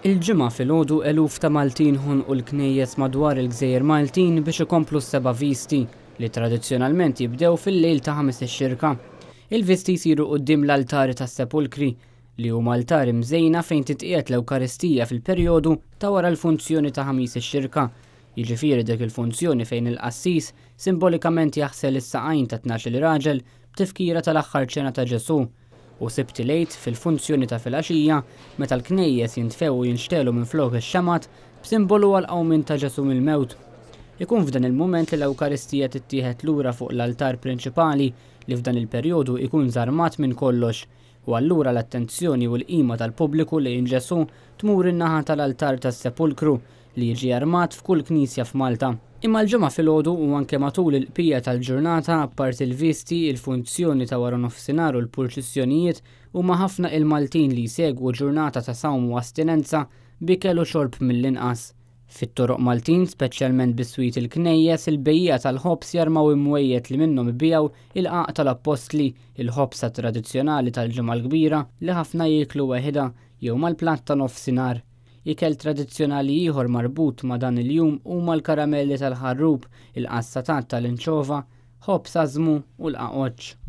Il-ġimgħa filgħodu eluf ta' Maltin ħonqu l-knejjes madwar il-Gżejjer Maltin biex ikomplu s-seba' visti li tradizzjonalment jibdew fil-lejl ta' ħames ix-xirka. Il-visti jsiru quddiem l-altari tas-sepulkri li huma altari mżejna fejn titqiegħed l-Ewkaristija fil-perjodu ta' wara l-funzjoni ta' ħamis ix-xirka. Jiġifieri dik il-funzjoni fejn il-qassis simbolikament jaħsel is-saqajn ta' 12 raġel b'tifkira tal-aħħar ċena ta' Ġesu. U sibt lejt fil-funzjoni ta' filgħaxija meta l-knejjes jintfew u jinxtelu minflok ix-xamat b'simbolu għal qawmin ta' Ġesu mill-mewt. Ikun f'dan il-mument li l-Ewkaristija tittieħed lura fuq l-altar prinċipali li f'dan il-perjodu ikun żarmat minn kollox, u allura l-attenzjoni u l-qima tal-pubbliku lejn Ġesu tmur in-naħa tal-altar tas-sepulkru li jiġi armat f'kull knisja f'Malta. Imma l-ġimgħa filgħodu u anke matul il-bqija tal-ġurnata apparti il-visti, il-funzjoni ta' wara nofsinhar u l-purċissjonijiet huma ħafna il-Maltin li jsegwu ġurnata ta' sawm u astinenza b'ikel u xorb mill-inqas. Fit-toroq Maltin, speċjalment bis-swit il-knejjes, il-bejjija tal-ħobs jarmaw imwejjed li minnhom ibijaw il-qaq tal-Apostli, il-ħobsa tradizzjonali tal-ġimgħa l-kbira li ħafna jieklu weħida jew mal-platt ta' nofsinhar. Ikel tradizzjonali ieħor marbut ma' dan il-jum huma l-karamelli tal-ħarrub, il-qassatat tal-inċova, ħobs għażmu u l-qaqoċċ.